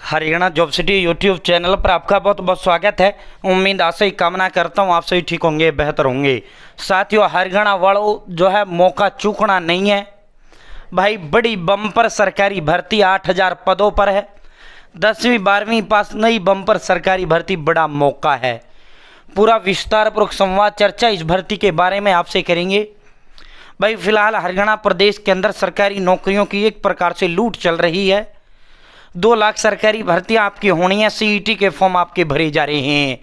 Haryana job city YouTube channel पर आपका बहुत बहुत स्वागत है। उम्मीद आशा ही कामना करता हूँ आप सभी ठीक होंगे, बेहतर होंगे। साथियों, हरियाणा वालों जो है मौका चूकना नहीं है भाई। बड़ी बम्पर सरकारी भर्ती 8000 पदों पर है। 10वीं 12वीं पास नहीं, बम्पर सरकारी भर्ती बड़ा मौका है। पूरा विस्तारपूर्वक संवाद चर्चा इस भर्ती के बारे में आपसे करेंगे भाई। फिलहाल हरियाणा प्रदेश के अंदर सरकारी नौकरियों की एक प्रकार से लूट चल रही है। 2 लाख सरकारी भर्तियां आपकी होनी है। सीईटी के फॉर्म आपके भरे जा रहे हैं।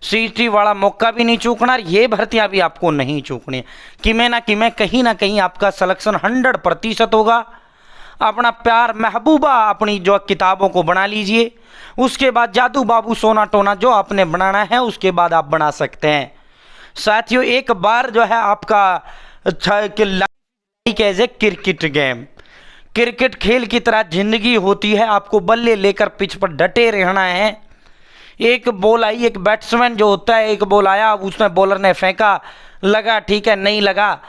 सीईटी वाला मौका भी नहीं चूकना, ये भर्तियां भी आपको नहीं चूकनी। किमें ना किमें कहीं ना कहीं आपका सिलेक्शन 100% होगा। अपना प्यार महबूबा अपनी जो किताबों को बना लीजिए। उसके बाद जादू बाबू सोना टोना जो आपने बनाना है उसके बाद आप बना सकते हैं। साथियों, एक बार जो है आपका like as a cricket game, cricket खेल की तरह जिंदगी होती है। आपको बल्ले लेकर पिच पर डटे रहना है। एक बॉल आई, एक बैट्समैन जो होता है, एक बॉल आया, उसमें बॉलर ने फेंका, लगा ठीक है, नहीं लगा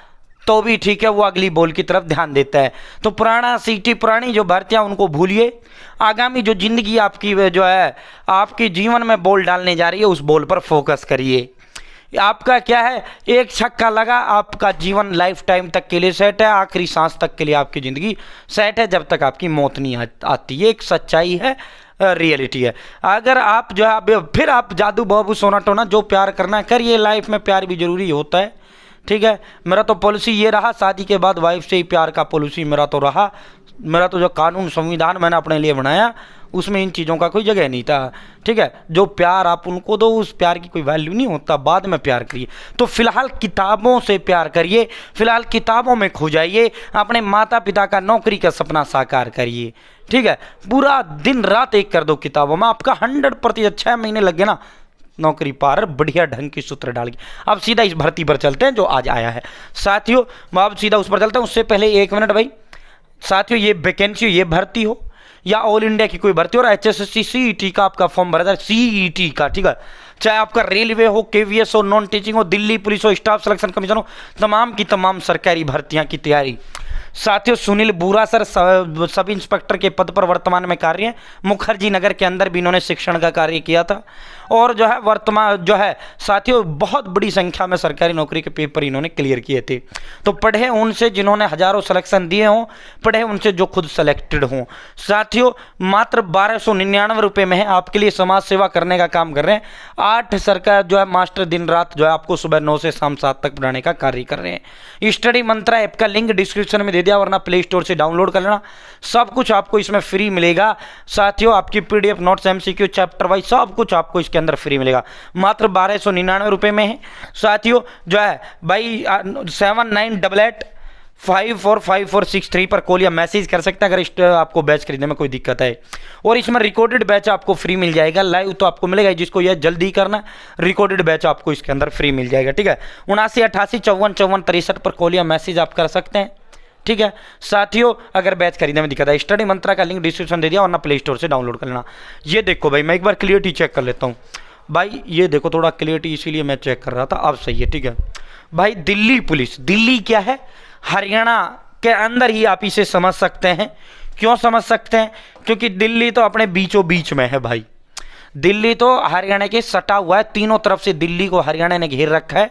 तो भी ठीक है, वो अगली बॉल की तरफ ध्यान देता है। तो पुराना सीटी, पुरानी जो भर्तियां उनको भूलिए। आगामी जो जिंदगी आपकी जो है, आपकी जीवन में बॉल डालने जा रही है, उस बॉल पर फोकस करिए। आपका क्या है, एक छक्का लगा, आपका जीवन लाइफ टाइम तक के लिए सेट है। आखिरी सांस तक के लिए आपकी ज़िंदगी सेट है, जब तक आपकी मौत नहीं आती। ये एक सच्चाई है, रियलिटी है। अगर आप जो है फिर आप जादू बाबू सोना टोना जो प्यार करना है करिए। लाइफ में प्यार भी जरूरी होता है, ठीक है। मेरा तो पॉलिसी ये रहा, शादी के बाद वाइफ से ही प्यार का पॉलिसी मेरा तो रहा। मेरा तो जो कानून संविधान मैंने अपने लिए बनाया उसमें इन चीज़ों का कोई जगह नहीं था, ठीक है। जो प्यार आप उनको दो, उस प्यार की कोई वैल्यू नहीं होता, बाद में प्यार करिए। तो फिलहाल किताबों से प्यार करिए, फिलहाल किताबों में खो जाइए, अपने माता पिता का नौकरी का सपना साकार करिए, ठीक है। पूरा दिन रात एक कर दो किताबों में, आपका 100% 6 महीने लग गए ना नौकरी पार, बढ़िया ढंग की सूत्र डाल के। अब सीधा इस भर्ती पर चलते हैं जो आज आया है। साथियों, अब सीधा उस पर चलते हैं। उससे पहले 1 मिनट भाई। साथियों, ये वैकेंसी, ये भर्ती हो या ऑल इंडिया की कोई भर्ती हो, और HSSC CET का आपका फॉर्म भरा था, CET का, ठीक है। चाहे आपका रेलवे हो, KVS हो, नॉन टीचिंग हो, दिल्ली पुलिस हो, स्टाफ सिलेक्शन कमीशन हो, तमाम की तमाम सरकारी भर्तियां की तैयारी। साथियों, सुनील बुरा सर सब इंस्पेक्टर के पद पर वर्तमान में कार्य है। मुखर्जी नगर के अंदर भी इन्होंने शिक्षण का कार्य किया था। और जो है वर्तमान जो है साथियों, बहुत बड़ी संख्या में सरकारी नौकरी के पेपर इन्होंने क्लियर किए थे। तो पढ़े उनसे जिन्होंने हजारों सिलेक्शन दिए हों, पढ़े उनसे जो खुद सेलेक्टेड हों। साथियों, मात्र 1299 रुपये में है, आपके लिए समाज सेवा करने का काम कर रहे हैं। 8 सरकार जो है मास्टर दिन रात जो है आपको सुबह 9 से शाम 7 तक पढ़ाने का कार्य कर रहे हैं। स्टडी मंत्रा ऐप का लिंक डिस्क्रिप्शन में दे दिया, वरना प्ले स्टोर से डाउनलोड कर लेना। सब कुछ आपको इसमें फ्री मिलेगा। साथियों, आपकी PDF notes, MCQ, chapter wise सब कुछ आपको इसके अंदर फ्री मिलेगा। मात्र 1299 रुपये में है। साथियों जो है भाई 7988545463 पर कॉल या मैसेज कर सकते हैं अगर आपको बैच खरीदने में कोई दिक्कत है। और इसमें रिकॉर्डेड बैच आपको फ्री मिल जाएगा। लाइव तो आपको मिलेगा, जिसको यह जल्दी करना है, रिकॉर्डेड बैच आपको इसके अंदर फ्री मिल जाएगा, ठीक है। 7988545463 पर कॉल या मैसेज आप कर सकते हैं, ठीक है। साथियों, अगर बैच खरीदने में दिक्कत है, स्टडी मंत्रा का लिंक डिस्क्रिप्शन दे दिया, वरना प्ले स्टोर से डाउनलोड कर लेना। ये देखो भाई, मैं एक बार क्लियरिटी चेक कर लेता हूँ भाई। ये देखो, थोड़ा क्लियरिटी इसीलिए मैं चेक कर रहा था, अब सही है, ठीक है भाई। दिल्ली पुलिस, दिल्ली क्या है, हरियाणा के अंदर ही आप इसे समझ सकते हैं। क्यों समझ सकते हैं? क्योंकि दिल्ली तो अपने बीचों बीच में है भाई। दिल्ली तो हरियाणा के सटा हुआ है, तीनों तरफ से दिल्ली को हरियाणा ने घेर रखा है।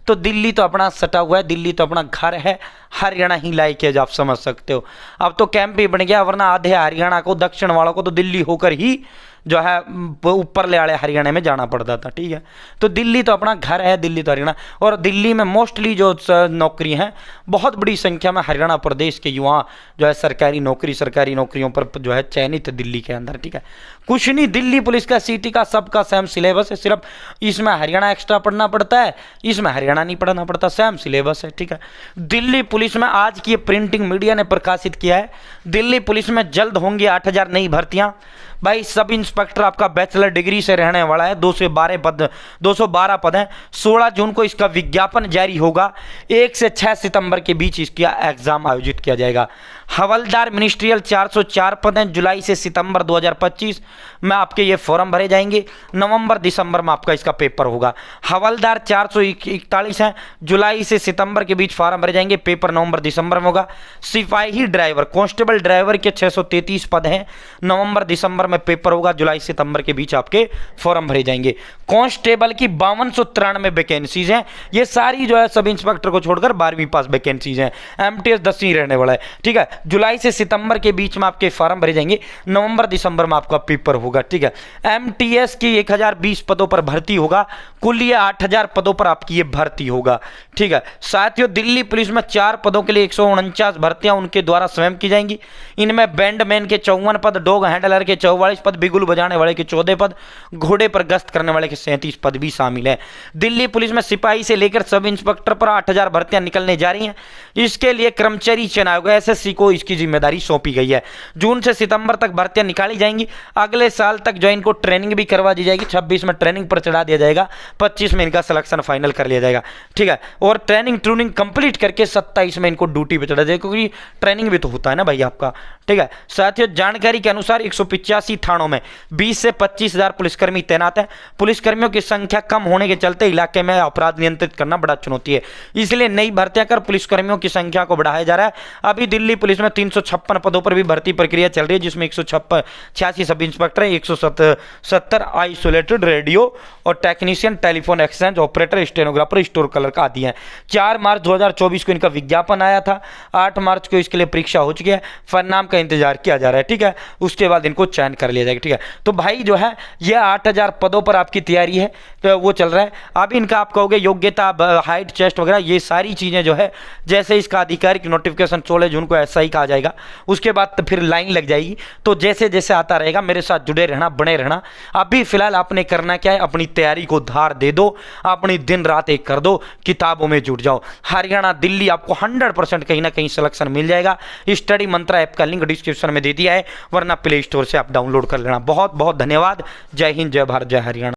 तो दिल्ली तो अपना सटा हुआ है, दिल्ली तो अपना घर है, हरियाणा ही लाइक है, आप समझ सकते हो। अब तो कैंप भी बन गया, वरना आधे हरियाणा को, दक्षिण वालों को तो दिल्ली होकर ही जो है ऊपर ले आड़े हरियाणा में जाना पड़ता था, ठीक है। तो दिल्ली तो अपना घर है, दिल्ली तो हरियाणा। और दिल्ली में मोस्टली जो नौकरी हैं, बहुत बड़ी संख्या में हरियाणा प्रदेश के युवा जो है सरकारी नौकरियों पर जो है चयनित दिल्ली के अंदर, ठीक है। कुछ नहीं, दिल्ली पुलिस का, सिटी का, सबका सेम सिलेबस है। सिर्फ इसमें हरियाणा एक्स्ट्रा पढ़ना पड़ता है, इसमें हरियाणा नहीं पढ़ना पड़ता, सेम सिलेबस है, ठीक है। दिल्ली पुलिस में आज की प्रिंटिंग मीडिया ने प्रकाशित किया है, दिल्ली पुलिस में जल्द होंगी 8000 नई भर्तियां। भाई सब इंस्पेक्टर आपका बैचलर डिग्री से रहने वाला है। 212 पद हैं। 16 जून को इसका विज्ञापन जारी होगा। 1 से 6 सितंबर के बीच इसका एग्जाम आयोजित किया जाएगा। हवलदार मिनिस्ट्रियल 404 पद हैं, जुलाई से सितंबर 2025 में आपके ये फॉर्म भरे जाएंगे। नवंबर दिसंबर में आपका इसका पेपर होगा। हवलदार 441 हैं, जुलाई से सितंबर के बीच फॉर्म भरे जाएंगे, पेपर नवंबर दिसंबर में होगा। सिपाही ड्राइवर कांस्टेबल ड्राइवर के 633 पद हैं, नवंबर दिसंबर में पेपर होगा, जुलाई सितंबर के बीच आपके फॉर्म भरे जाएंगे। कांस्टेबल की 5293 वैकेंसीज हैं, ये सारी जो है सब इंस्पेक्टर को छोड़कर 12वीं पास वैकेंसीज हैं। एमटीएस 10वीं रहने वाला है, ठीक है। जुलाई से सितंबर के बीच में आपके फॉर्म भरे जाएंगे, नवंबर दिसंबर में आपका पेपर होगा, ठीक है। एमटीएस की 1020 पदों पर भर्ती होगा, कुल ये 8000 पदों पर आपकी ये भर्ती होगा, ठीक है। साथियों दिल्ली पुलिस में 4 पदों के लिए 149 भर्तियां उनके द्वारा स्वयं की जाएंगी। इनमें बैंडमैन के 54 पद, डॉग हैंडलर के 44 पद, बिगुल बजाने वाले के 14 पद, घोड़े पर गश्त करने वाले के 37 पद भी शामिल है। दिल्ली पुलिस में सिपाही से लेकर सब इंस्पेक्टर पर 8000 भर्तियां निकलने जा रही हैं। इसके लिए कर्मचारी चयन आयोग एसएससी को इसकी जिम्मेदारी सौंपी गई है। जून से सितंबर तक भर्तियां निकाली जाएंगी। अगले साल तक जो इनको ट्रेनिंग भी करवा दी जाएगी, 26 में ट्रेनिंग पर चढ़ा दिया जाएगा, 25 में इनका सिलेक्शन फाइनल कर लिया जाएगा, ठीक है। और ट्रेनिंग ट्रूनिंग कंप्लीट करके 27 में इनको ड्यूटी पे चढ़ा जाएगा, क्योंकि ट्रेनिंग भी तो होता है ना भाई आपका, ठीक है। साथियों जानकारी के अनुसार 185 थानों में 20 से 25,000 पुलिसकर्मी तैनात हैं। पुलिसकर्मियों की संख्या कम होने के चलते इलाके में अपराध नियंत्रित करना बड़ा चुनौती है, इसलिए नई भर्तियां कर पुलिसकर्मियों की संख्या को बढ़ाया जा रहा है। अभी दिल्ली पुलिस में 356 पदों पर भी भर्ती प्रक्रिया चल रही है, जिसमें 186 सब इंस्पेक्टर हैं, 170 आइसोलेटेड रेडियो और technician, telephone exchange operator, stenographer, store clerk आदि हैं। 4 मार्च 2024 को इनका विज्ञापन आया था, 8 मार्च को इसके लिए परीक्षा हो चुकी है, परिणाम का इंतजार किया जा रहा है, ठीक है। उसके बाद इनको चयन कर लिया जाएगा, ठीक है। तो भाई जो है ये 8000 पदों पर आपकी तैयारी है, तो वो चल रहा है। अब इनका आप कहोगे योग्यता, हाइट, चेस्ट वगैरह ये सारी चीजें जो है, जैसे इसका आधिकारिक नोटिफिकेशन 16 जून को ऐसा ही कहा जाएगा, उसके बाद तो फिर लाइन लग जाएगी। तो जैसे जैसे आता रहेगा मेरे साथ जुड़े रहना, बने रहना। अभी फिलहाल आपने करना क्या है, अपनी तैयारी को धार दे दो, अपनी दिन रात एक कर दो, किताबों में जुट जाओ। हरियाणा, दिल्ली आपको 100% कहीं ना कहीं सिलेक्शन मिल जाएगा। स्टडी मंत्रा ऐप का लिंक डिस्क्रिप्शन में दे दिया है, वरना प्ले स्टोर से आप डाउनलोड कर लेना। बहुत बहुत धन्यवाद। जय हिंद, जय भारत, जय हरियाणा।